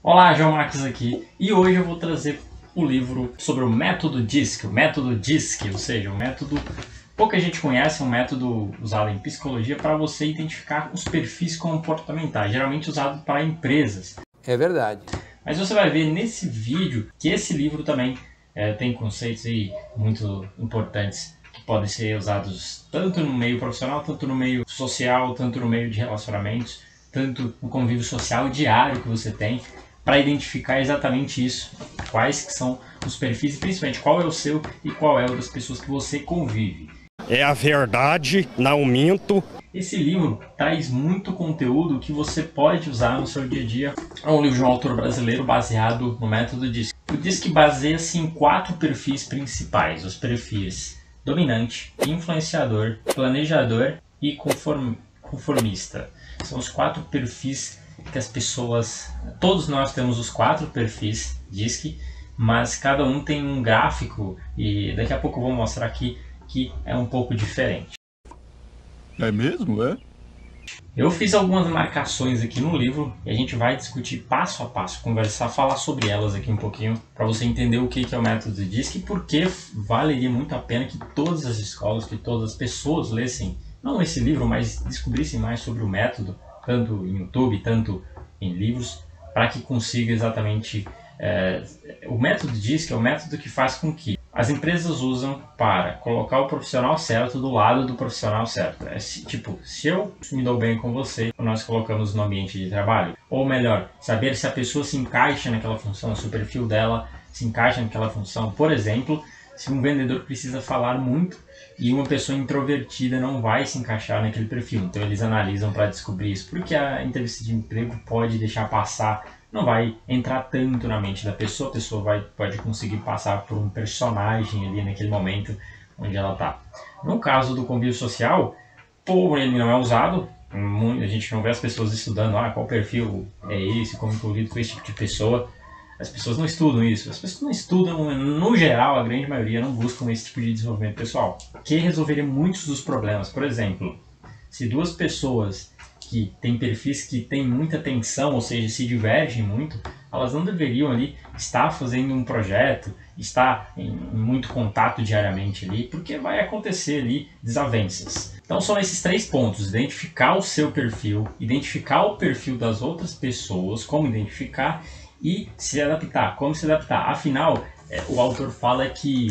Olá, João Marques aqui, e hoje eu vou trazer o livro sobre o método DISC, ou seja, um método pouca gente conhece, um método usado em psicologia para você identificar os perfis comportamentais, geralmente usado para empresas. É verdade. Mas você vai ver nesse vídeo que esse livro também tem conceitos aí muito importantes que podem ser usados tanto no meio profissional, tanto no meio social, tanto no meio de relacionamentos, tanto no convívio social diário que você tem, para identificar exatamente isso, quais que são os perfis e principalmente qual é o seu e qual é o das pessoas que você convive. É a verdade, não minto. Esse livro traz muito conteúdo que você pode usar no seu dia a dia. É um livro de um autor brasileiro baseado no método DISC. O DISC baseia-se em 4 perfis principais. Os perfis dominante, influenciador, planejador e conformista. São os 4 perfis que as pessoas... Todos nós temos os 4 perfis DISC, mas cada um tem um gráfico e daqui a pouco eu vou mostrar aqui que é um pouco diferente. É mesmo, é? Eu fiz algumas marcações aqui no livro e a gente vai discutir passo a passo, conversar, falar sobre elas aqui um pouquinho, para você entender o que é o método DISC e por que valeria muito a pena que todas as escolas, que todas as pessoas lessem, não esse livro, mas descobrissem mais sobre o método, tanto em YouTube, tanto em livros, para que consiga exatamente... o método DISC é o método que faz com que as empresas usam para colocar o profissional certo do lado do profissional certo. Tipo, se eu me dou bem com você, nós colocamos no ambiente de trabalho. Ou melhor, saber se a pessoa se encaixa naquela função, se o perfil dela se encaixa naquela função. Por exemplo, se um vendedor precisa falar muito e uma pessoa introvertida não vai se encaixar naquele perfil. Então eles analisam para descobrir isso, porque a entrevista de emprego pode deixar passar, não vai entrar tanto na mente da pessoa, a pessoa pode conseguir passar por um personagem ali naquele momento onde ela está. No caso do convívio social, ele não é usado, a gente não vê as pessoas estudando qual perfil é esse, como que eu lido com esse tipo de pessoa. As pessoas não estudam isso, as pessoas não estudam, no geral, a grande maioria não buscam esse tipo de desenvolvimento pessoal, que resolveria muitos dos problemas. Por exemplo, se duas pessoas que têm perfis que têm muita tensão, ou seja, se divergem muito, elas não deveriam ali estar fazendo um projeto, estar em muito contato diariamente ali, porque vai acontecer ali desavenças. Então são esses 3 pontos: identificar o seu perfil, identificar o perfil das outras pessoas, como identificar, e se adaptar, como se adaptar. Afinal, o autor fala que,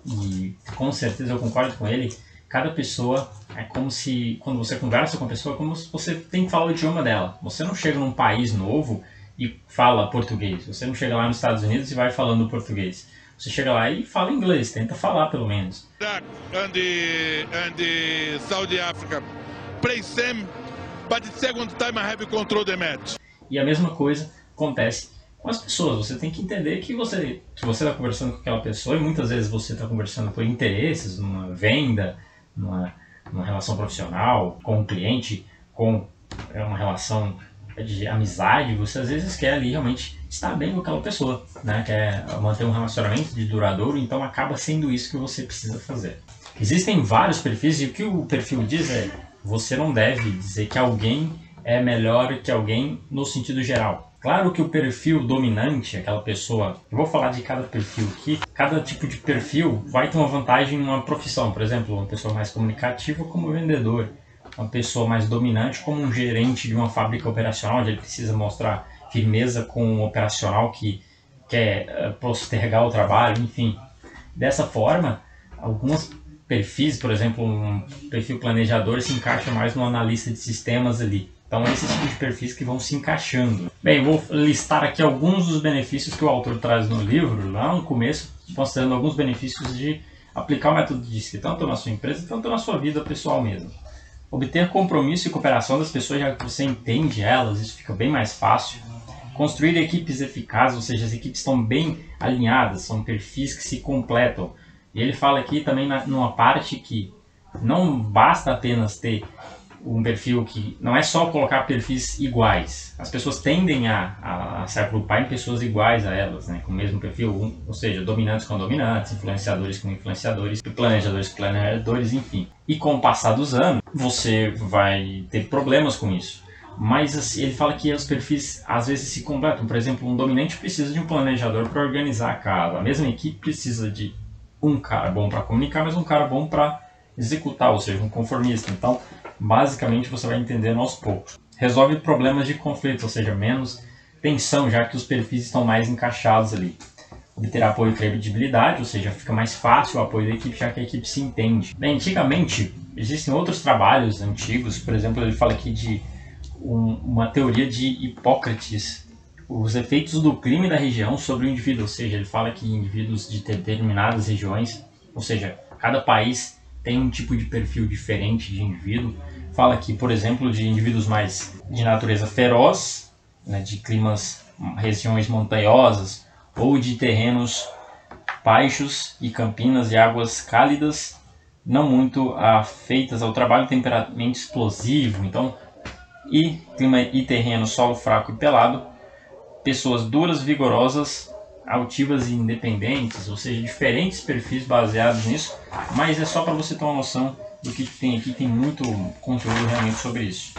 e com certeza eu concordo com ele, cada pessoa é como se, quando você conversa com a pessoa, é como se você tem que falar o idioma dela. Você não chega num país novo e fala português. Você não chega lá nos Estados Unidos e vai falando português. Você chega lá e fala inglês, tenta falar pelo menos. And Saudi Africa play same, but the second time I have control the match. E a mesma coisa acontece com as pessoas. Você tem que entender que você está conversando com aquela pessoa e muitas vezes você está conversando por interesses, numa venda, numa relação profissional, com um cliente, com uma relação de amizade. Você às vezes quer ali realmente estar bem com aquela pessoa, né? Quer manter um relacionamento de duradouro, então acaba sendo isso que você precisa fazer. Existem vários perfis e o que o perfil diz é: você não deve dizer que alguém é melhor que alguém no sentido geral. Claro que o perfil dominante, aquela pessoa, eu vou falar de cada perfil aqui, cada tipo de perfil vai ter uma vantagem em uma profissão. Por exemplo, uma pessoa mais comunicativa como vendedor, uma pessoa mais dominante como um gerente de uma fábrica operacional, onde ele precisa mostrar firmeza com um operacional que quer postergar o trabalho, enfim. Dessa forma, alguns perfis, por exemplo, um perfil planejador se encaixa mais no analista de sistemas ali. Então, esses tipos de perfis que vão se encaixando. Bem, vou listar aqui alguns dos benefícios que o autor traz no livro, lá no começo, mostrando alguns benefícios de aplicar o método DISC, tanto na sua empresa, quanto na sua vida pessoal mesmo. Obter compromisso e cooperação das pessoas, já que você entende elas, isso fica bem mais fácil. Construir equipes eficazes, ou seja, as equipes estão bem alinhadas, são perfis que se completam. E ele fala aqui também numa parte que não basta apenas ter um perfil que não é só colocar perfis iguais. As pessoas tendem a se agrupar em pessoas iguais a elas, né, com o mesmo perfil, ou seja, dominantes com dominantes, influenciadores com influenciadores, planejadores com planejadores, enfim. E com o passar dos anos, você vai ter problemas com isso. Mas assim, ele fala que os perfis às vezes se completam. Por exemplo, um dominante precisa de um planejador para organizar a casa. A mesma equipe precisa de um cara bom para comunicar, mas um cara bom para executar, ou seja, um conformista. Então, basicamente, você vai entendendo aos poucos. Resolve problemas de conflito, ou seja, menos tensão, já que os perfis estão mais encaixados ali. Obter apoio e credibilidade, ou seja, fica mais fácil o apoio da equipe, já que a equipe se entende. Bem, antigamente, existem outros trabalhos antigos, por exemplo, ele fala aqui de uma teoria de Hipócrates, os efeitos do clima e da região sobre o indivíduo, ou seja, ele fala que indivíduos de determinadas regiões, ou seja, cada país tem um tipo de perfil diferente de indivíduo. Fala aqui, por exemplo, de indivíduos mais de natureza feroz, né, de climas, regiões montanhosas, ou de terrenos baixos e campinas e águas cálidas, não muito afeitas ao trabalho, temperamento explosivo, então, e clima e terreno, solo fraco e pelado, pessoas duras, vigorosas, altivas e independentes, ou seja, diferentes perfis baseados nisso, mas é só para você ter uma noção do que tem aqui, tem muito conteúdo realmente sobre isso.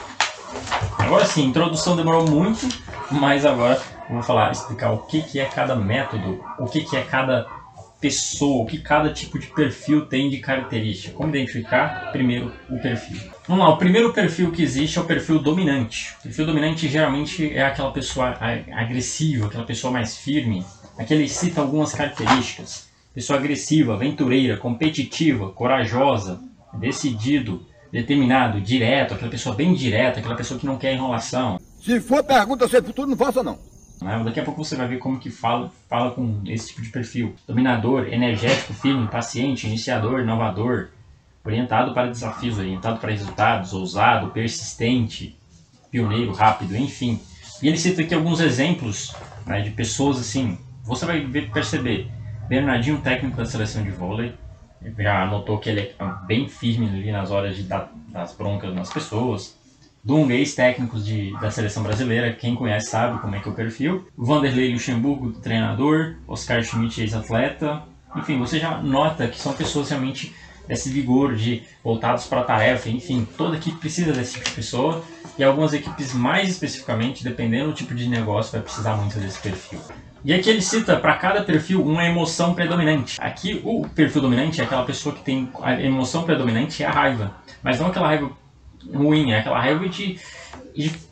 Agora sim, a introdução demorou muito, mas agora eu vou explicar o que é cada método, o que é cada pessoa, o que cada tipo de perfil tem de característica. Como identificar? Primeiro, o perfil. Vamos lá, o primeiro perfil que existe é o perfil dominante. O perfil dominante geralmente é aquela pessoa agressiva, aquela pessoa mais firme. Aqui ele cita algumas características. Pessoa agressiva, aventureira, competitiva, corajosa, decidido, determinado, direto, aquela pessoa bem direta, aquela pessoa que não quer enrolação. Se for pergunta sobre futuro, não faça não. Daqui a pouco você vai ver como que fala com esse tipo de perfil. Dominador, energético, firme, paciente, iniciador, inovador, orientado para desafios, orientado para resultados, ousado, persistente, pioneiro, rápido, enfim. E ele cita aqui alguns exemplos, né, de pessoas assim, você vai perceber. Bernardinho, técnico da seleção de vôlei, já notou que ele é bem firme ali nas horas de dar das broncas nas pessoas. Dunga, ex-técnicos da seleção brasileira, quem conhece sabe como é que é o perfil. Vanderlei Luxemburgo, treinador. Oscar Schmidt, ex-atleta. Enfim, você já nota que são pessoas realmente desse vigor, voltados para a tarefa. Enfim, toda equipe precisa desse tipo de pessoa. E algumas equipes mais especificamente, dependendo do tipo de negócio, vai precisar muito desse perfil. E aqui ele cita para cada perfil uma emoção predominante. Aqui o perfil dominante é aquela pessoa que tem a emoção predominante é a raiva. Mas não aquela raiva ruim, é aquela raiva de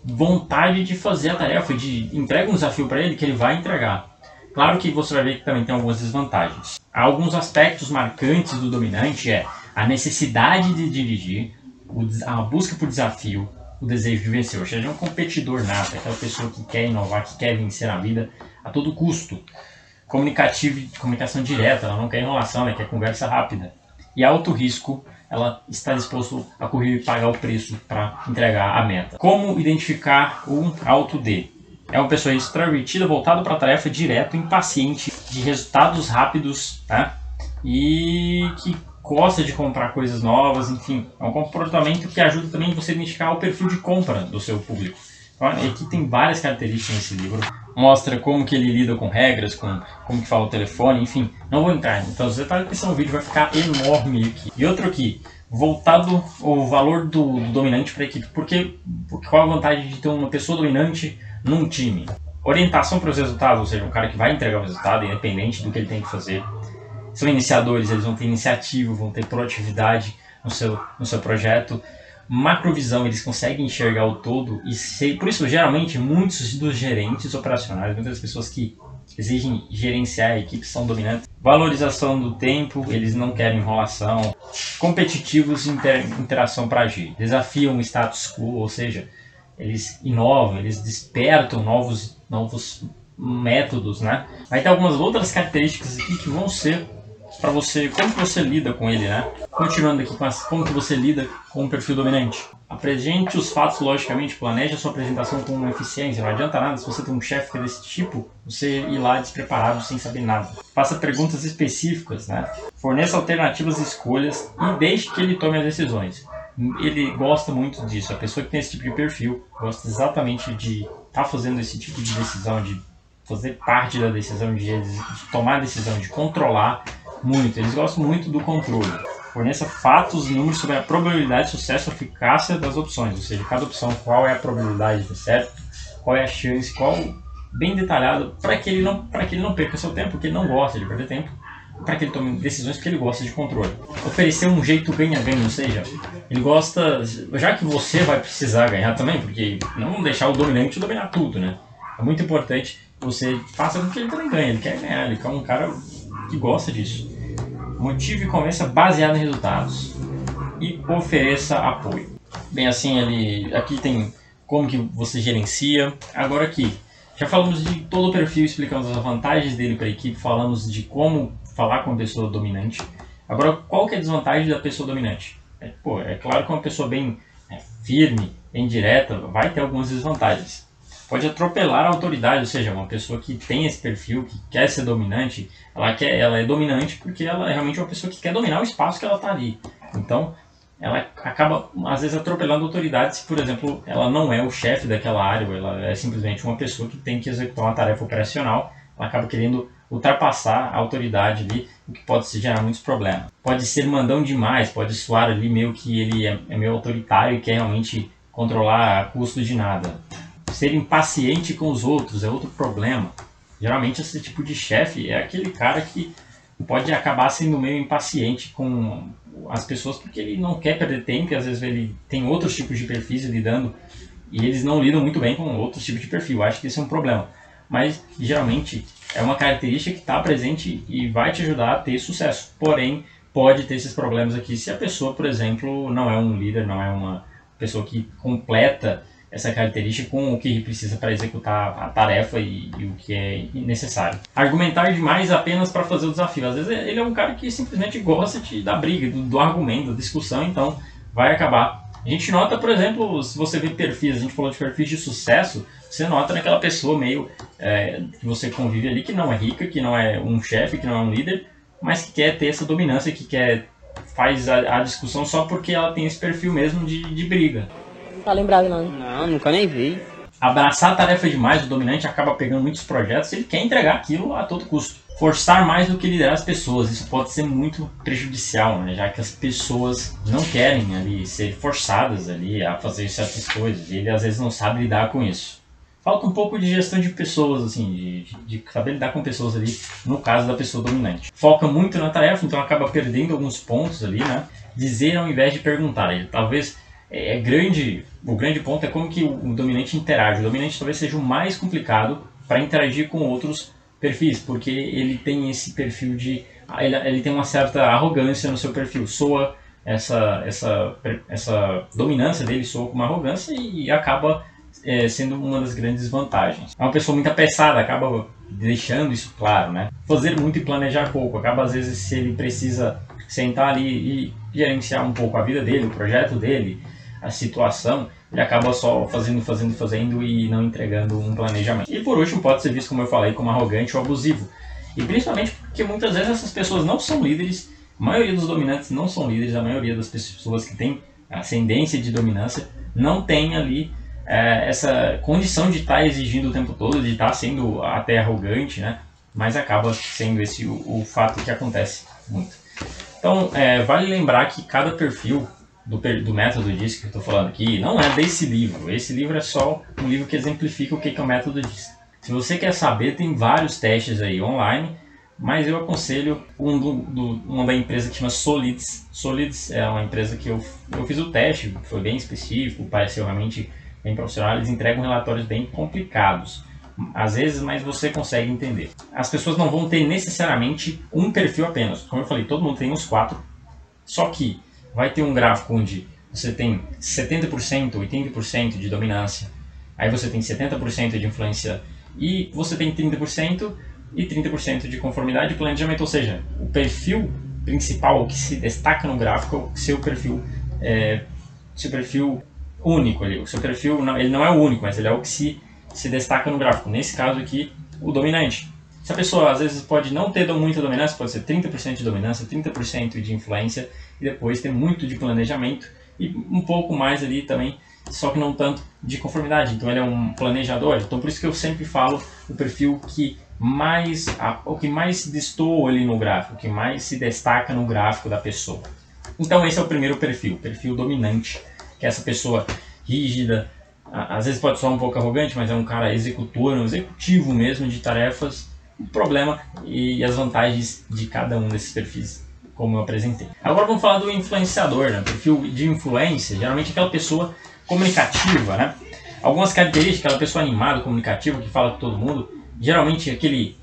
vontade de fazer a tarefa, de entrega um desafio para ele que ele vai entregar. Claro que você vai ver que também tem algumas desvantagens. Há alguns aspectos marcantes do dominante a necessidade de dirigir, a busca por desafio, o desejo de vencer. Ou seja, é um competidor nato, é aquela pessoa que quer inovar, que quer vencer a vida a todo custo. Comunicação direta, ela não quer enrolação, ela quer conversa rápida. E alto risco, ela está disposto a correr e pagar o preço para entregar a meta. Como identificar um alto D? É uma pessoa extrovertida, voltada para a tarefa, direto, impaciente, de resultados rápidos, tá? E que gosta de comprar coisas novas, enfim. É um comportamento que ajuda também você a identificar o perfil de compra do seu público. Então, aqui tem várias características nesse livro. Mostra como que ele lida com regras, como que fala o telefone, enfim. Não vou entrar em todos os detalhes, porque senão o vídeo vai ficar enorme aqui. E outro aqui, voltado ao valor do dominante para a equipe. Qual a vantagem de ter uma pessoa dominante num time? Orientação para os resultados, ou seja, um cara que vai entregar o resultado, independente do que ele tem que fazer. São iniciadores, eles vão ter iniciativa, vão ter proatividade no seu projeto. Macrovisão, eles conseguem enxergar o todo e por isso geralmente muitos dos gerentes operacionais, muitas pessoas que exigem gerenciar a equipe são dominantes. Valorização do tempo, eles não querem enrolação. Competitivos, interação para agir. Desafiam o status quo, ou seja, eles inovam, eles despertam novos métodos, né? Vai ter algumas outras características aqui que vão ser para você, como que você lida com ele, né? Continuando aqui como que você lida com o perfil dominante. Apresente os fatos logicamente, planeje a sua apresentação com eficiência. Não adianta nada se você tem um chefe que é desse tipo, você ir lá despreparado sem saber nada. Faça perguntas específicas, né? Forneça alternativas e escolhas e deixe que ele tome as decisões. Ele gosta muito disso. A pessoa que tem esse tipo de perfil gosta exatamente de estar fazendo esse tipo de decisão, de fazer parte da decisão, de tomar a decisão, de controlar muito. Eles gostam muito do controle. Forneça fatos e números sobre a probabilidade de sucesso ou eficácia das opções, ou seja, cada opção, qual é a probabilidade de dar certo, qual é a chance, bem detalhado, para que ele não perca seu tempo, porque ele não gosta de perder tempo, para que ele tome decisões porque ele gosta de controle. Oferecer um jeito ganha-ganha, ou seja, ele gosta, já que você vai precisar ganhar também, porque não deixar o dominante dominar tudo, né? É muito importante que você faça com que ele também ganhe, ele quer ganhar, ele é um cara que gosta disso. Motive e convença baseado em resultados e ofereça apoio. Bem, assim, aqui tem como que você gerencia. Agora aqui, já falamos de todo o perfil, explicamos as vantagens dele para a equipe, falamos de como falar com a pessoa dominante. Agora, qual que é a desvantagem da pessoa dominante? É claro que uma pessoa bem firme, bem direta, vai ter algumas desvantagens. Pode atropelar a autoridade, ou seja, uma pessoa que tem esse perfil, que quer ser dominante, ela é dominante porque ela é realmente uma pessoa que quer dominar o espaço que ela está ali. Então, ela acaba, às vezes, atropelando a autoridade se, por exemplo, ela não é o chefe daquela área, ou ela é simplesmente uma pessoa que tem que executar uma tarefa operacional, ela acaba querendo ultrapassar a autoridade ali, o que pode se gerar muitos problemas. Pode ser mandão demais, pode soar ali meio que ele é meio autoritário e quer realmente controlar a custo de nada. Ser impaciente com os outros é outro problema. Geralmente esse tipo de chefe é aquele cara que pode acabar sendo meio impaciente com as pessoas porque ele não quer perder tempo e às vezes ele tem outros tipos de perfis lidando e eles não lidam muito bem com outros tipos de perfil. Eu acho que esse é um problema. Mas geralmente é uma característica que está presente e vai te ajudar a ter sucesso. Porém, pode ter esses problemas aqui se a pessoa, por exemplo, não é um líder, não é uma pessoa que completa essa característica com o que precisa para executar a tarefa e o que é necessário. Argumentar demais apenas para fazer o desafio. Às vezes ele é um cara que simplesmente gosta da briga, do argumento, da discussão, então vai acabar. A gente nota, por exemplo, se você vê perfis, a gente falou de perfis de sucesso, você nota naquela pessoa meio que você convive ali, que não é rica, que não é um chefe, que não é um líder, mas que quer ter essa dominância, que faz a discussão só porque ela tem esse perfil mesmo de briga. Tá lembrado não? Não, nunca nem vi. Abraçar a tarefa demais, o dominante acaba pegando muitos projetos, ele quer entregar aquilo a todo custo. Forçar mais do que liderar as pessoas, isso pode ser muito prejudicial, né? Já que as pessoas não querem ali ser forçadas ali a fazer certas coisas, e ele às vezes não sabe lidar com isso. Falta um pouco de gestão de pessoas, assim, de saber lidar com pessoas ali, no caso da pessoa dominante. Foca muito na tarefa, então acaba perdendo alguns pontos ali, né? Dizer ao invés de perguntar, ele talvez... O grande ponto é como que o dominante interage. O dominante talvez seja o mais complicado para interagir com outros perfis, porque ele tem esse perfil ele tem uma certa arrogância no seu perfil. Soa essa dominância dele soa com uma arrogância e acaba sendo uma das grandes vantagens. É uma pessoa muito apressada, acaba deixando isso claro, né? Fazer muito e planejar pouco. Acaba às vezes se ele precisa sentar ali e gerenciar um pouco a vida dele, o projeto dele, a situação, ele acaba só fazendo e não entregando um planejamento. E por último pode ser visto, como eu falei, como arrogante ou abusivo. E principalmente porque muitas vezes essas pessoas não são líderes, a maioria dos dominantes não são líderes, a maioria das pessoas que têm ascendência de dominância não tem ali essa condição de estar exigindo o tempo todo, de estar sendo até arrogante, né? Mas acaba sendo esse o fato que acontece muito. Então, vale lembrar que cada perfil do método DISC que eu estou falando aqui não é desse livro. Esse livro é só um livro que exemplifica o que é o método DISC. Se você quer saber, tem vários testes aí online, mas eu aconselho uma da empresa que chama Solids. Solids é uma empresa que eu fiz o teste, foi bem específico, pareceu realmente bem profissional. Eles entregam relatórios bem complicados, às vezes, mas você consegue entender. As pessoas não vão ter necessariamente um perfil apenas. Como eu falei, todo mundo tem uns 4, só que vai ter um gráfico onde você tem 70%, 80% de dominância, aí você tem 70% de influência e você tem 30% e 30% de conformidade e planejamento, ou seja, o perfil principal, o que se destaca no gráfico, é o seu perfil único ali. O seu perfil, ele não é o único, mas ele é o que se destaca no gráfico. Nesse caso aqui, o dominante. Se a pessoa às vezes pode não ter muita dominância, pode ser 30% de dominância, 30% de influência e depois ter muito de planejamento e um pouco mais ali também, só que não tanto de conformidade. Então ele é um planejador. Então por isso que eu sempre falo o perfil o que mais destoa ali no gráfico, o que mais se destaca no gráfico da pessoa. Então esse é o primeiro perfil, perfil dominante, que é essa pessoa rígida, às vezes pode soar um pouco arrogante, mas é um cara executor, um executivo mesmo de tarefas. O problema e as vantagens de cada um desses perfis, como eu apresentei. Agora vamos falar do influenciador, né? Perfil de influência, geralmente aquela pessoa comunicativa, né? Algumas características, aquela pessoa animada, comunicativa, que fala com todo mundo, geralmente aquele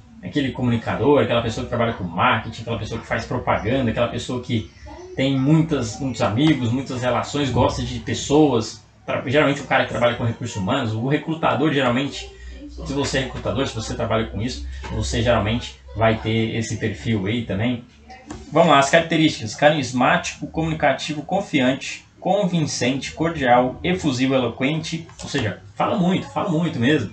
comunicador, aquela pessoa que trabalha com marketing, aquela pessoa que faz propaganda, aquela pessoa que tem muitos amigos, muitas relações, gosta de pessoas, geralmente o cara que trabalha com recursos humanos, o recrutador geralmente, se você é recrutador, se você trabalha com isso, você geralmente vai ter esse perfil aí também. Vamos lá, as características: carismático, comunicativo, confiante, convincente, cordial, efusivo, eloquente, ou seja, fala muito mesmo.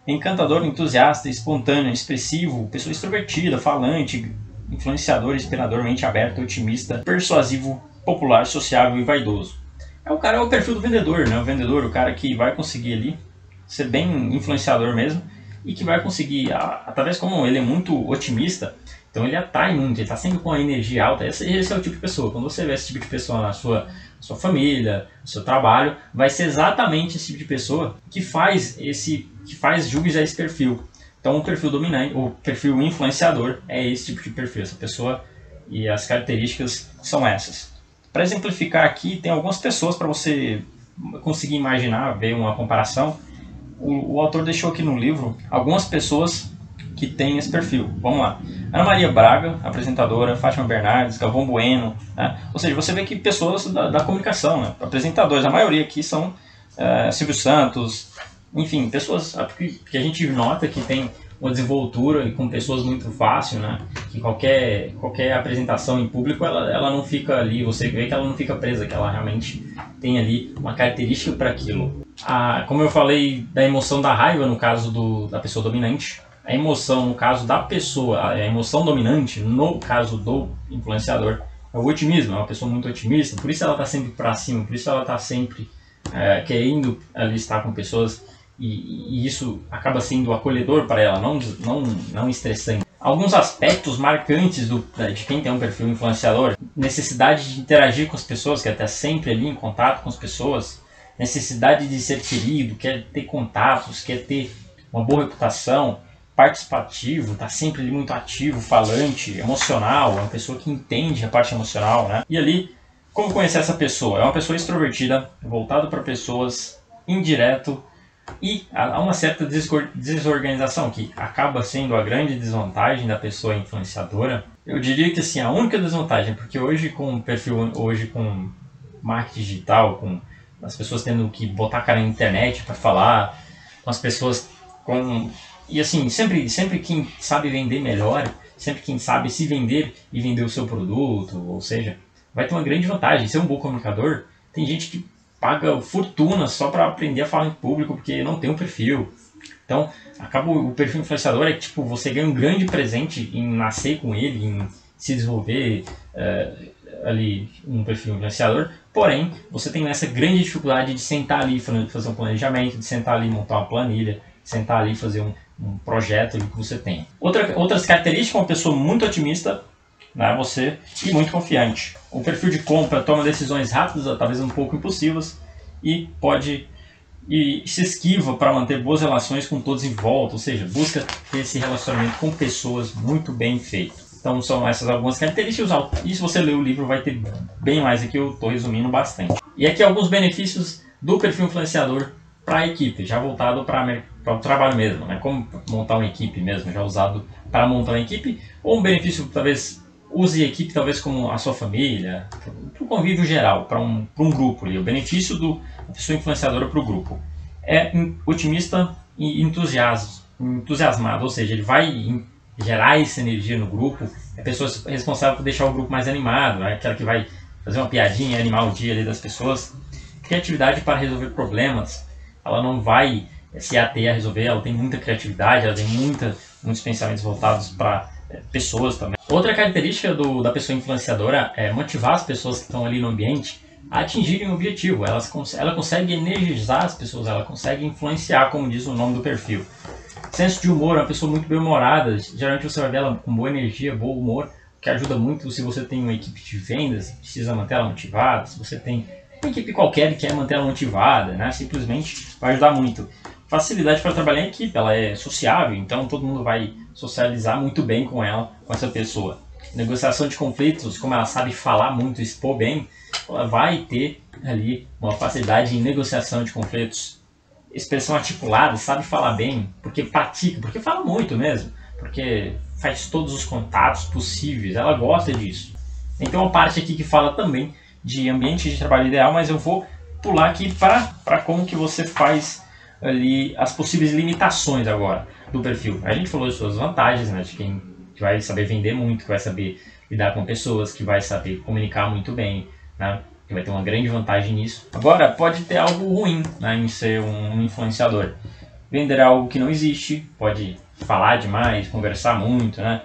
Encantador, entusiasta, espontâneo, expressivo, pessoa extrovertida, falante, influenciador, inspirador, mente aberta, otimista, persuasivo, popular, sociável e vaidoso. É o perfil do vendedor, né? O vendedor, o cara que vai conseguir ali ser bem influenciador mesmo e que vai conseguir, através como ele é muito otimista, então ele atrai muito, ele está sempre com a energia alta. Esse é o tipo de pessoa. Quando você vê esse tipo de pessoa na sua família, no seu trabalho, vai ser exatamente esse tipo de pessoa que faz jus a esse perfil. Então o perfil dominante, o perfil influenciador é esse tipo de perfil, essa pessoa, e as características são essas. Para exemplificar aqui, tem algumas pessoas para você conseguir imaginar, ver uma comparação. O autor deixou aqui no livro algumas pessoas que têm esse perfil. Vamos lá. Ana Maria Braga, apresentadora, Fátima Bernardes, Galvão Bueno, né? Ou seja, você vê que pessoas da comunicação, né? Apresentadores, a maioria aqui são Silvio Santos, enfim, pessoas que a gente nota que tem uma desenvoltura e com pessoas muito fácil, né? Que qualquer apresentação em público ela não fica ali, você vê que ela não fica presa, que ela realmente tem ali uma característica para aquilo. Como eu falei da emoção da raiva no caso da pessoa dominante, a emoção no caso da pessoa, a emoção dominante no caso do influenciador é o otimismo, é uma pessoa muito otimista, por isso ela está sempre para cima, por isso ela está sempre querendo ali estar com pessoas. E isso acaba sendo acolhedor para ela, não estressante. Alguns aspectos marcantes de quem tem um perfil influenciador: necessidade de interagir com as pessoas, quer estar sempre ali em contato com as pessoas, necessidade de ser querido, quer ter contatos, quer ter uma boa reputação, participativo, está sempre ali muito ativo, falante, emocional, é uma pessoa que entende a parte emocional, né? E ali, como conhecer essa pessoa? É uma pessoa extrovertida, voltada para pessoas, indireto, e há uma certa desorganização que acaba sendo a grande desvantagem da pessoa influenciadora. Eu diria que assim, a única desvantagem, porque hoje com perfil, com marketing digital, com as pessoas tendo que botar a cara na internet para falar, com as pessoas e assim, sempre quem sabe vender melhor, sempre quem sabe se vender e vender o seu produto, ou seja, vai ter uma grande vantagem. Ser um bom comunicador, tem gente que paga fortuna só para aprender a falar em público porque não tem um perfil. Então, acaba o perfil influenciador é que tipo, você ganha um grande presente em nascer com ele, em se desenvolver ali um perfil influenciador, porém, você tem essa grande dificuldade de sentar ali fazer um planejamento, de sentar ali montar uma planilha, de sentar ali fazer um projeto ali que você tem. Outras características, uma pessoa muito otimista, né, você, e muito confiante. O perfil de compra toma decisões rápidas, talvez um pouco impulsivas, e se esquiva para manter boas relações com todos em volta, ou seja, busca ter esse relacionamento com pessoas muito bem feito. Então são essas algumas características, e se você ler o livro vai ter bem mais aqui, eu estou resumindo bastante. E aqui alguns benefícios do perfil influenciador para a equipe, já voltado para o trabalho mesmo, né? Como montar uma equipe mesmo, já usado para montar uma equipe, ou um benefício talvez use a equipe talvez como a sua família, para o convívio geral, para um grupo ali. O benefício da pessoa influenciadora para o grupo é otimista e entusiasmado, ou seja, ele vai gerar essa energia no grupo, é a pessoa responsável por deixar o grupo mais animado, é aquela que vai fazer uma piadinha, animar o dia ali das pessoas. Criatividade para resolver problemas, ela não vai se ater a resolver, ela tem muita criatividade, ela tem muitos pensamentos voltados para pessoas também. Outra característica da pessoa influenciadora é motivar as pessoas que estão ali no ambiente a atingirem o objetivo. Ela consegue energizar as pessoas, ela consegue influenciar, como diz o nome do perfil. Senso de humor, é uma pessoa muito bem-humorada, geralmente você vai ver ela com boa energia, bom humor, que ajuda muito se você tem uma equipe de vendas, precisa manter ela motivada, se você tem uma equipe qualquer e quer manter ela motivada, né? Simplesmente vai ajudar muito. Facilidade para trabalhar em equipe, ela é sociável, então todo mundo vai socializar muito bem com ela, com essa pessoa. Negociação de conflitos, como ela sabe falar muito, expor bem, ela vai ter ali uma facilidade em negociação de conflitos. Expressão articulada, sabe falar bem, porque pratica, porque fala muito mesmo, porque faz todos os contatos possíveis, ela gosta disso. Tem uma parte aqui que fala também de ambiente de trabalho ideal, mas eu vou pular aqui para como que você faz ali as possíveis limitações agora do perfil. A gente falou de suas vantagens, né, de quem vai saber vender muito, que vai saber lidar com pessoas, que vai saber comunicar muito bem, né, que vai ter uma grande vantagem nisso. Agora, pode ter algo ruim, né, em ser um influenciador. Vender algo que não existe, pode falar demais, conversar muito, né,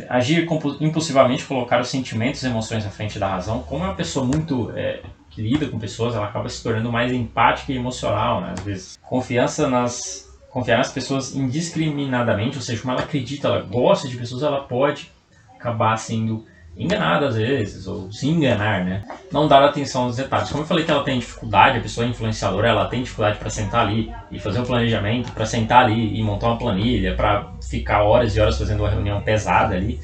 agir impulsivamente, colocar os sentimentos e emoções à frente da razão. Como é uma pessoa muito que lida com pessoas, ela acaba se tornando mais empática e emocional, né, às vezes. Confiar nas pessoas indiscriminadamente, ou seja, como ela acredita, ela gosta de pessoas, ela pode acabar sendo enganada às vezes, ou se enganar, né? Não dar atenção aos detalhes. Como eu falei que ela tem dificuldade, a pessoa é influenciadora, ela tem dificuldade para sentar ali e fazer um planejamento, para sentar ali e montar uma planilha, para ficar horas e horas fazendo uma reunião pesada ali,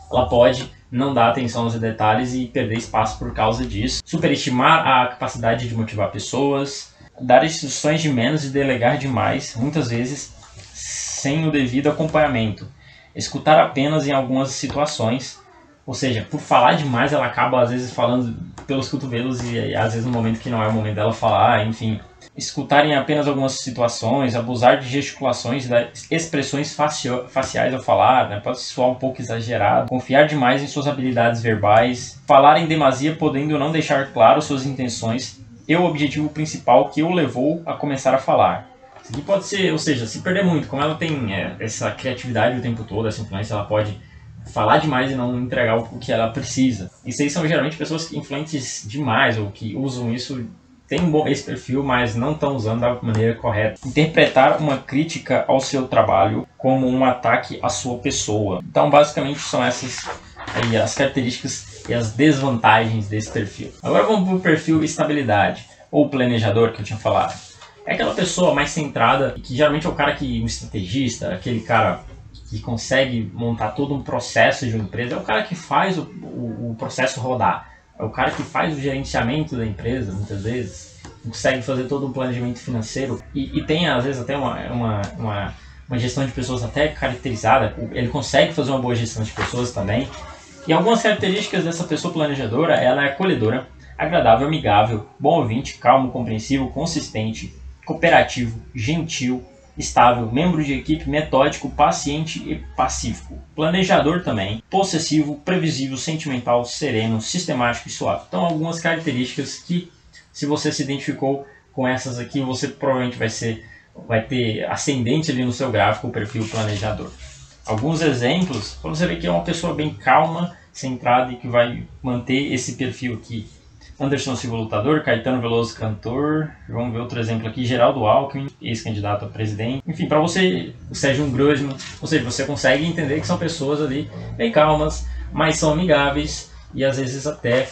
ela pode não dar atenção aos detalhes e perder espaço por causa disso. Superestimar a capacidade de motivar pessoas, dar instruções de menos e delegar demais, muitas vezes sem o devido acompanhamento. Escutar apenas em algumas situações, ou seja, por falar demais ela acaba às vezes falando pelos cotovelos e às vezes no momento que não é o momento dela falar, enfim. Escutar em apenas algumas situações, abusar de gesticulações e das expressões faciais ao falar, né? Pode soar um pouco exagerado. Confiar demais em suas habilidades verbais, falar em demasia podendo não deixar claro suas intenções e o objetivo principal que o levou a começar a falar. Isso aqui pode ser, ou seja, se perder muito, como ela tem essa criatividade o tempo todo, essa influência, ela pode falar demais e não entregar o que ela precisa. Isso aí são geralmente pessoas influentes demais ou que usam isso, tem esse perfil, mas não estão usando da maneira correta. Interpretar uma crítica ao seu trabalho como um ataque à sua pessoa. Então, basicamente, são essas aí as características e as desvantagens desse perfil. Agora vamos para o perfil estabilidade, ou planejador, que eu tinha falado. É aquela pessoa mais centrada, que geralmente é o cara um estrategista, aquele cara que consegue montar todo um processo de uma empresa, é o cara que faz o processo rodar. É o cara que faz o gerenciamento da empresa, muitas vezes, consegue fazer todo um planejamento financeiro e tem, às vezes, até uma gestão de pessoas até caracterizada. Ele consegue fazer uma boa gestão de pessoas também. E algumas características dessa pessoa planejadora, ela é acolhedora, agradável, amigável, bom ouvinte, calmo, compreensivo, consistente, cooperativo, gentil, estável, membro de equipe, metódico, paciente e pacífico. Planejador também, possessivo, previsível, sentimental, sereno, sistemático e suave. Então, algumas características que, se você se identificou com essas aqui, você provavelmente vai ter ascendente ali no seu gráfico o perfil planejador. Alguns exemplos, para você ver que é uma pessoa bem calma, centrada e que vai manter esse perfil aqui. Anderson Silva, lutador. Caetano Veloso, cantor. Vamos ver outro exemplo aqui. Geraldo Alckmin, ex-candidato a presidente. Enfim, para você, o Sérgio Grossman, ou seja, você consegue entender que são pessoas ali bem calmas, mas são amigáveis e às vezes até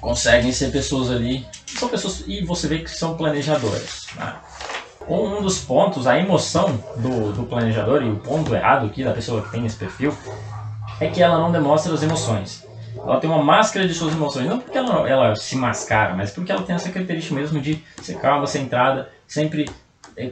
conseguem ser pessoas ali. São pessoas e você vê que são planejadoras, né? Um dos pontos, a emoção do planejador, e o ponto errado aqui da pessoa que tem esse perfil, é que ela não demonstra as emoções. Ela tem uma máscara de suas emoções, não porque ela se mascara, mas porque ela tem essa característica mesmo de ser calma, centrada, sempre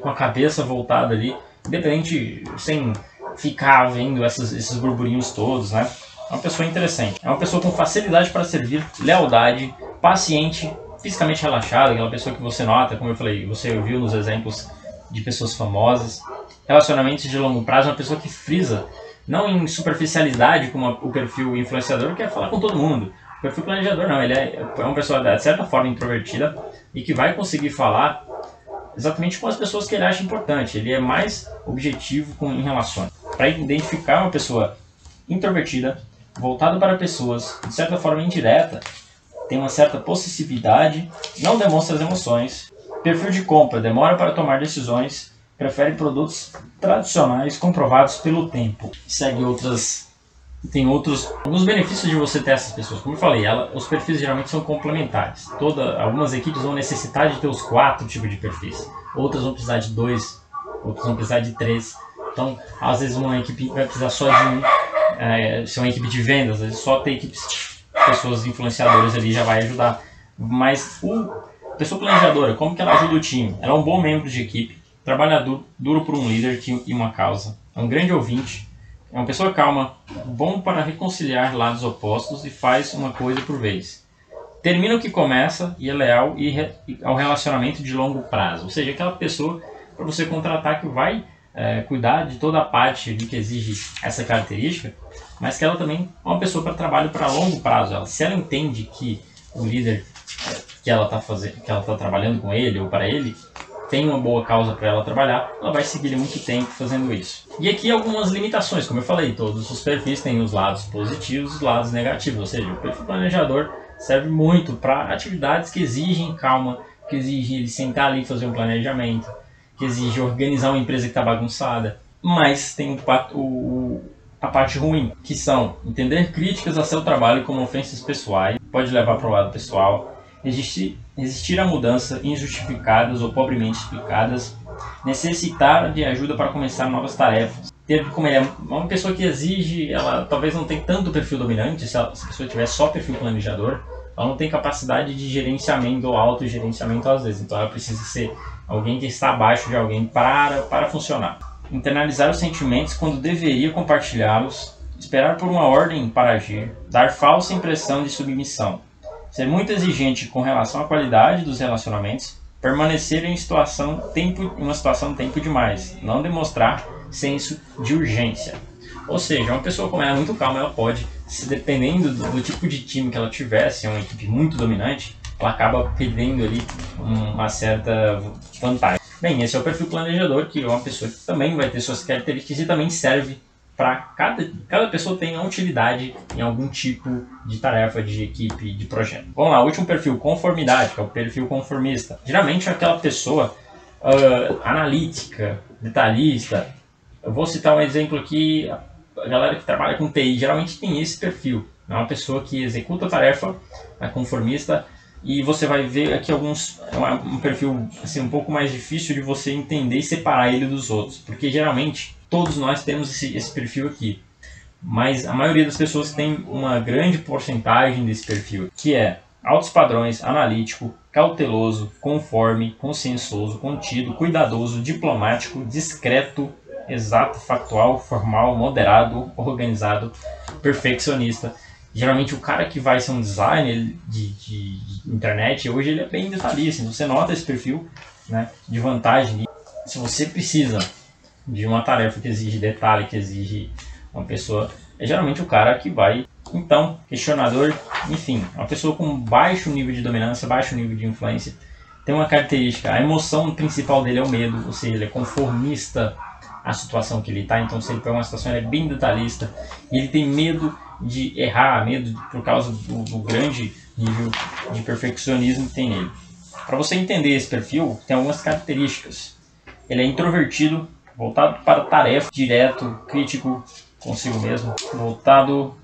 com a cabeça voltada ali, independente, sem ficar vendo esses burburinhos todos, né? É uma pessoa interessante. É uma pessoa com facilidade para servir, lealdade, paciente, fisicamente relaxada, aquela pessoa que você nota, como eu falei, você viu nos exemplos de pessoas famosas. Relacionamentos de longo prazo, uma pessoa que frisa, não em superficialidade como o perfil influenciador, que quer falar com todo mundo. O perfil planejador não, ele é uma pessoa de certa forma introvertida e que vai conseguir falar exatamente com as pessoas que ele acha importante. Ele é mais objetivo em relações. Para identificar uma pessoa introvertida, voltada para pessoas, de certa forma indireta, tem uma certa possessividade, não demonstra as emoções. Perfil de compra, demora para tomar decisões, prefere produtos tradicionais comprovados pelo tempo. Segue outras tem alguns benefícios de você ter essas pessoas. Como eu falei, os perfis geralmente são complementares. Algumas equipes vão necessitar de ter os 4 tipos de perfis. Outras vão precisar de 2, outras vão precisar de 3. Então, às vezes uma equipe vai precisar só de um. Se é uma equipe de vendas, às vezes só ter pessoas influenciadoras ali já vai ajudar. Mas a pessoa planejadora, como que ela ajuda o time? Ela é um bom membro de equipe, trabalha duro por um líder e uma causa. É um grande ouvinte. É uma pessoa calma, bom para reconciliar lados opostos e faz uma coisa por vez. Termina o que começa e é leal ao relacionamento de longo prazo. Ou seja, aquela pessoa para você contratar que vai cuidar de toda a parte que exige essa característica, mas que ela também é uma pessoa para trabalho para longo prazo. Se ela entende que o líder que ela está trabalhando com ele ou para ele tem uma boa causa para ela trabalhar, ela vai seguir muito tempo fazendo isso. E aqui algumas limitações, como eu falei, todos os perfis têm os lados positivos e os lados negativos, ou seja, o perfil planejador serve muito para atividades que exigem calma, que exigem ele sentar ali e fazer um planejamento, que exigem organizar uma empresa que está bagunçada, mas tem a parte ruim, que são entender críticas a seu trabalho como ofensas pessoais, pode levar para o lado pessoal, existir a mudança injustificadas ou pobremente explicadas, necessitar de ajuda para começar novas tarefas. Como ele é uma pessoa que exige, ela talvez não tenha tanto perfil dominante, se a pessoa tiver só perfil planejador, ela não tem capacidade de gerenciamento ou autogerenciamento às vezes, então ela precisa ser alguém que está abaixo de alguém para funcionar. Internalizar os sentimentos quando deveria compartilhá-los, esperar por uma ordem para agir, dar falsa impressão de submissão. Ser muito exigente com relação à qualidade dos relacionamentos, permanecer em uma situação tempo demais, não demonstrar senso de urgência. Ou seja, uma pessoa como ela é muito calma, ela pode, dependendo do tipo de time que ela tiver, se é uma equipe muito dominante, ela acaba perdendo ali uma certa vantagem. Bem, esse é o perfil planejador, que é uma pessoa que também vai ter suas características e também serve para cada pessoa tem uma utilidade em algum tipo de tarefa, de equipe, de projeto. Vamos lá, o último perfil, conformidade, que é o perfil conformista. Geralmente é aquela pessoa analítica, detalhista. Eu vou citar um exemplo aqui, a galera que trabalha com TI geralmente tem esse perfil. É uma pessoa que executa a tarefa, é conformista, e você vai ver aqui um perfil assim, um pouco mais difícil de você entender e separar ele dos outros, porque geralmente todos nós temos esse perfil aqui, mas a maioria das pessoas tem uma grande porcentagem desse perfil, que é altos padrões, analítico, cauteloso, conforme, consciençoso, contido, cuidadoso, diplomático, discreto, exato, factual, formal, moderado, organizado, perfeccionista. Geralmente o cara que vai ser um designer de internet, hoje ele é bem detalhista, você nota esse perfil, né, de vantagem. Se você precisa de uma tarefa que exige detalhe, que exige uma pessoa, é geralmente o cara que vai. Então, questionador, enfim, uma pessoa com baixo nível de dominância, baixo nível de influência, tem uma característica, a emoção principal dele é o medo, ou seja, ele é conformista à situação que ele está, então se ele pega uma situação, ele é bem detalhista, e ele tem medo de errar, medo por causa do grande nível de perfeccionismo que tem nele. Para você entender esse perfil, tem algumas características. Ele é introvertido, voltado para tarefa, direto, crítico consigo mesmo, voltado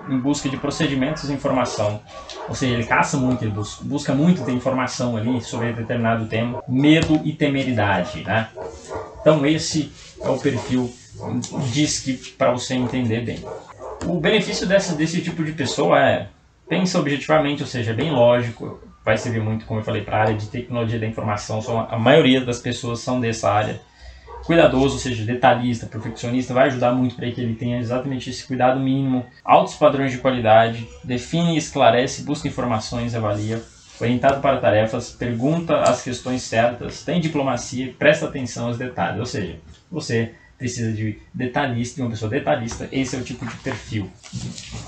em busca de procedimentos e informação. Ou seja, ele caça muito, ele busca muito ter informação ali sobre determinado tema. Medo e temeridade, né? Então esse é o perfil DISC para você entender bem. O benefício desse tipo de pessoa pensa objetivamente, ou seja, é bem lógico, vai servir muito, como eu falei, para a área de tecnologia da informação, a maioria das pessoas são dessa área. Cuidadoso, ou seja, detalhista, perfeccionista, vai ajudar muito para que ele tenha exatamente esse cuidado mínimo. Altos padrões de qualidade, define e esclarece, busca informações, avalia. Orientado para tarefas, pergunta as questões certas, tem diplomacia, presta atenção aos detalhes. Ou seja, você precisa de detalhista, de uma pessoa detalhista, esse é o tipo de perfil.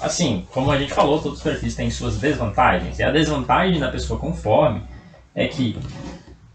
Assim, como a gente falou, todos os perfis têm suas desvantagens. E a desvantagem da pessoa conforme é que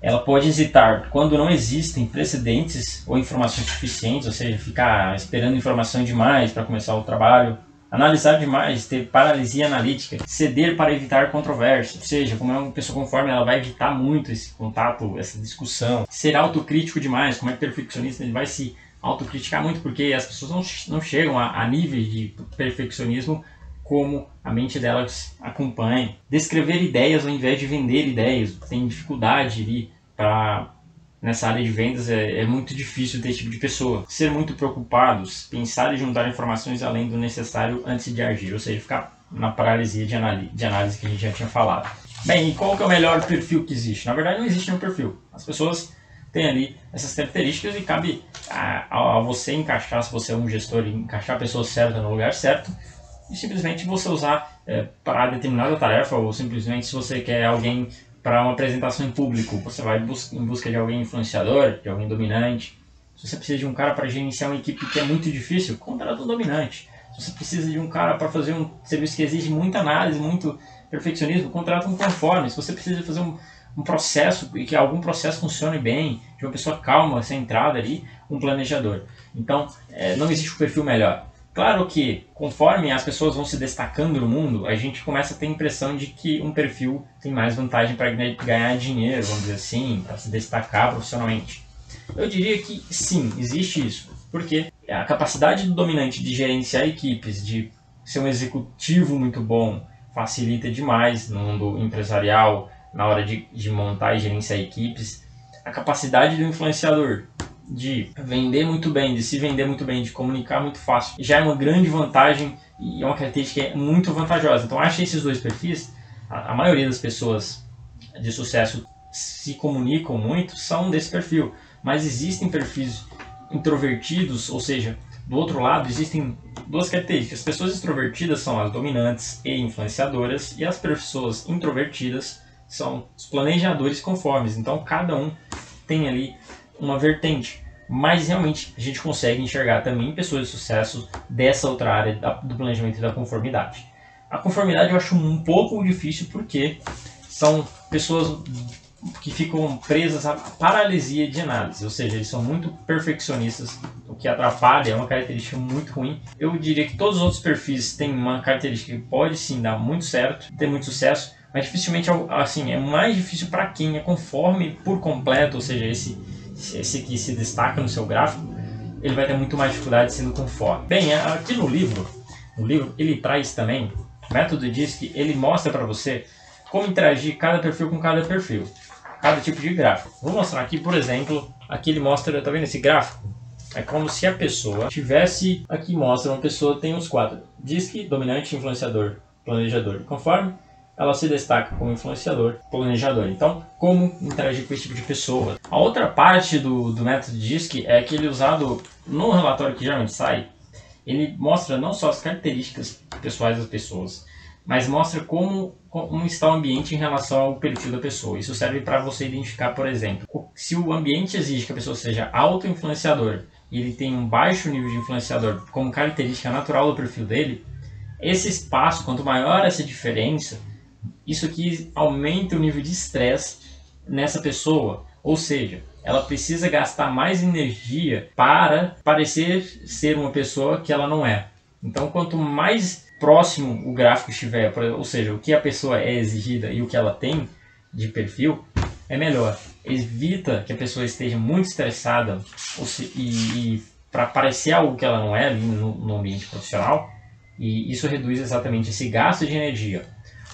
ela pode hesitar quando não existem precedentes ou informações suficientes, ou seja, ficar esperando informação demais para começar o trabalho, analisar demais, ter paralisia analítica, ceder para evitar controvérsia, ou seja, como é uma pessoa conforme, ela vai evitar muito esse contato, essa discussão, ser autocrítico demais, como é perfeccionista, ele vai se autocriticar muito, porque as pessoas não chegam a níveis de perfeccionismo como a mente delas acompanha. Descrever ideias ao invés de vender ideias. Tem dificuldade ali nessa área de vendas, é muito difícil ter esse tipo de pessoa. Ser muito preocupados, pensar e juntar informações além do necessário antes de agir, ou seja, ficar na paralisia de análise que a gente já tinha falado. Bem, e qual que é o melhor perfil que existe? Na verdade não existe nenhum perfil. As pessoas têm ali essas características e cabe a você encaixar, se você é um gestor, encaixar a pessoa certa no lugar certo e simplesmente você usar para determinada tarefa, ou simplesmente se você quer alguém para uma apresentação em público, você vai em busca de alguém influenciador, de alguém dominante. Se você precisa de um cara para gerenciar uma equipe que é muito difícil, contrata um dominante. Se você precisa de um cara para fazer um serviço que exige muita análise, muito perfeccionismo, contrata um conforme. Se você precisa fazer um processo e que algum processo funcione bem, de uma pessoa calma, centrada ali, um planejador. Então, não existe um perfil melhor. Claro que, conforme as pessoas vão se destacando no mundo, a gente começa a ter a impressão de que um perfil tem mais vantagem para ganhar dinheiro, vamos dizer assim, para se destacar profissionalmente. Eu diria que sim, existe isso, porque a capacidade do dominante de gerenciar equipes, de ser um executivo muito bom, facilita demais no mundo empresarial, na hora de montar e gerenciar equipes. A capacidade do influenciador de vender muito bem, de se vender muito bem, de comunicar muito fácil, já é uma grande vantagem e é uma característica muito vantajosa. Então acho que esses dois perfis, a maioria das pessoas de sucesso se comunicam muito, são desse perfil. Mas existem perfis introvertidos, ou seja, do outro lado existem duas características. As pessoas extrovertidas são as dominantes e influenciadoras, e as pessoas introvertidas são os planejadores conformes. Então cada um tem ali uma vertente, mas realmente a gente consegue enxergar também pessoas de sucesso dessa outra área do planejamento e da conformidade. A conformidade eu acho um pouco difícil porque são pessoas que ficam presas à paralisia de análise, ou seja, eles são muito perfeccionistas, o que atrapalha, é uma característica muito ruim. Eu diria que todos os outros perfis têm uma característica que pode sim dar muito certo, ter muito sucesso, mas dificilmente assim, é mais difícil para quem é conforme por completo, ou seja, esse que se destaca no seu gráfico, ele vai ter muito mais dificuldade sendo conforme. Bem, aqui no livro ele traz também, o método diz que ele mostra para você como interagir cada perfil com cada perfil, cada tipo de gráfico. Vou mostrar aqui, por exemplo, aqui ele mostra, tá vendo esse gráfico? É como se a pessoa tivesse, aqui mostra, uma pessoa tem os quadros, diz que dominante, influenciador, planejador, conforme ela se destaca como influenciador, planejador. Então, como interagir com esse tipo de pessoa? A outra parte do método DISC é aquele usado no relatório que geralmente sai. Ele mostra não só as características pessoais das pessoas, mas mostra como está o ambiente em relação ao perfil da pessoa. Isso serve para você identificar, por exemplo, se o ambiente exige que a pessoa seja auto-influenciador e ele tem um baixo nível de influenciador como característica natural do perfil dele, esse espaço, quanto maior essa diferença, isso aqui aumenta o nível de estresse nessa pessoa, ou seja, ela precisa gastar mais energia para parecer ser uma pessoa que ela não é. Então, quanto mais próximo o gráfico estiver, ou seja, o que a pessoa é exigida e o que ela tem de perfil, é melhor. Evita que a pessoa esteja muito estressada e para parecer algo que ela não é ali no ambiente profissional, e isso reduz exatamente esse gasto de energia.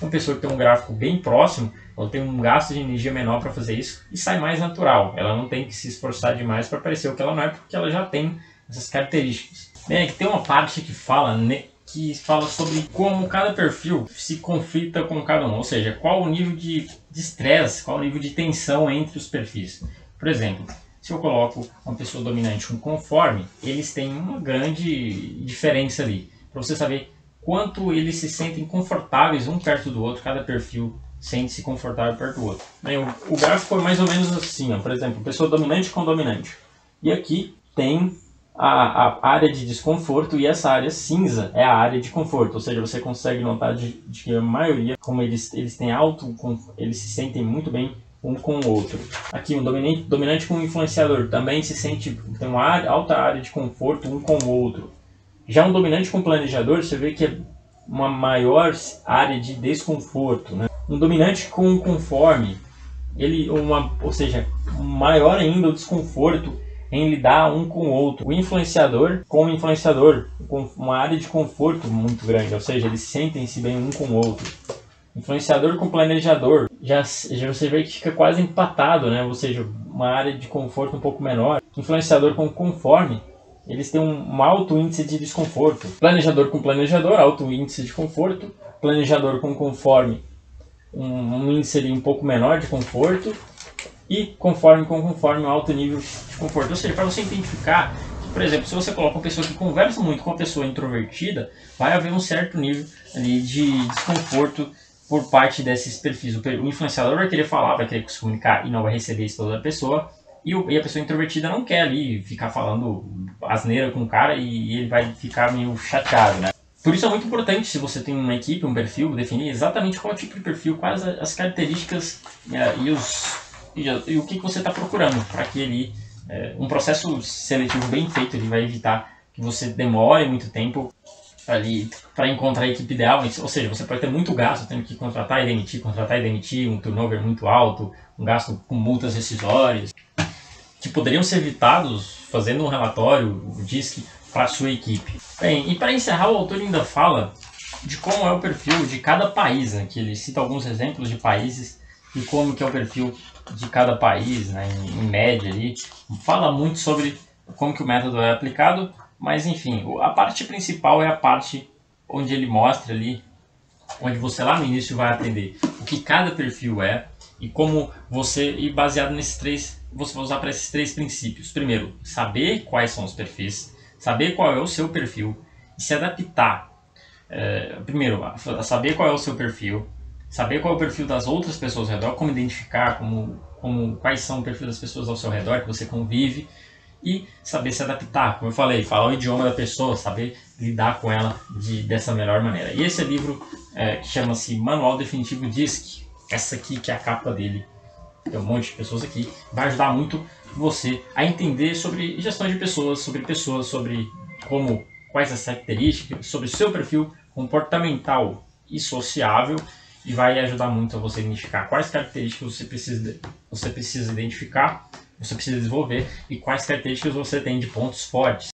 Uma pessoa que tem um gráfico bem próximo, ela tem um gasto de energia menor para fazer isso e sai mais natural. Ela não tem que se esforçar demais para parecer o que ela não é, porque ela já tem essas características. Bem, aqui tem uma parte que fala sobre como cada perfil se conflita com cada um, ou seja, qual o nível de estresse, qual o nível de tensão entre os perfis. Por exemplo, se eu coloco uma pessoa dominante com conforme, eles têm uma grande diferença ali, para você saber quanto eles se sentem confortáveis um perto do outro, cada perfil sente-se confortável perto do outro. Bem, o gráfico é mais ou menos assim, ó, por exemplo, pessoa dominante com dominante. E aqui tem a área de desconforto e essa área cinza é a área de conforto, ou seja, você consegue notar de que a maioria, como eles têm eles se sentem muito bem um com o outro. Aqui um dominante com influenciador também tem uma alta área de conforto um com o outro. Já um dominante com planejador, você vê que é uma maior área de desconforto, né? Um dominante com conforme, ou seja, maior ainda o desconforto em lidar um com o outro. O influenciador com o influenciador, com uma área de conforto muito grande, ou seja, eles sentem-se bem um com o outro. Influenciador com planejador, já você vê que fica quase empatado, né? Ou seja, uma área de conforto um pouco menor. Influenciador com conforme, eles têm um alto índice de desconforto. Planejador com planejador, alto índice de conforto. Planejador com conforme, um índice ali um pouco menor de conforto. E conforme com conforme, um alto nível de conforto. Ou seja, para você identificar, por exemplo, se você coloca uma pessoa que conversa muito com uma pessoa introvertida, vai haver um certo nível ali de desconforto por parte desses perfis. O influenciador vai querer falar, vai querer se comunicar e não vai receber isso toda a pessoa. E a pessoa introvertida não quer ali ficar falando asneira com o cara e ele vai ficar meio chateado, né? Por isso é muito importante, se você tem uma equipe, um perfil, definir exatamente qual tipo de perfil, quais as características e o que você está procurando, para que ele, um processo seletivo bem feito, ele vai evitar que você demore muito tempo ali para encontrar a equipe ideal. Ou seja, você pode ter muito gasto tendo que contratar e demitir, um turnover muito alto, um gasto com multas rescisórias, que poderiam ser evitados fazendo um relatório, o DISC, para a sua equipe. Bem, e para encerrar, o autor ainda fala de como é o perfil de cada país, né? Que ele cita alguns exemplos de países e como que é o perfil de cada país, né? Em média ali. Fala muito sobre como que o método é aplicado, mas enfim, a parte principal é a parte onde ele mostra ali, onde você lá no início vai aprender o que cada perfil é e como você, e baseado nesses três, você vai usar para esses três princípios. Primeiro, saber quais são os perfis, saber qual é o seu perfil e se adaptar. Primeiro, saber qual é o seu perfil, saber qual é o perfil das outras pessoas ao redor, como identificar, quais são o perfil das pessoas ao seu redor que você convive, e saber se adaptar, como eu falei, falar o idioma da pessoa, saber lidar com ela dessa melhor maneira. E esse livro que chama-se Manual Definitivo DISC, essa aqui que é a capa dele, tem um monte de pessoas aqui, vai ajudar muito você a entender sobre gestão de pessoas, sobre quais as características, sobre o seu perfil comportamental e sociável, e vai ajudar muito a você identificar quais características você precisa identificar, você precisa desenvolver e quais características você tem de pontos fortes.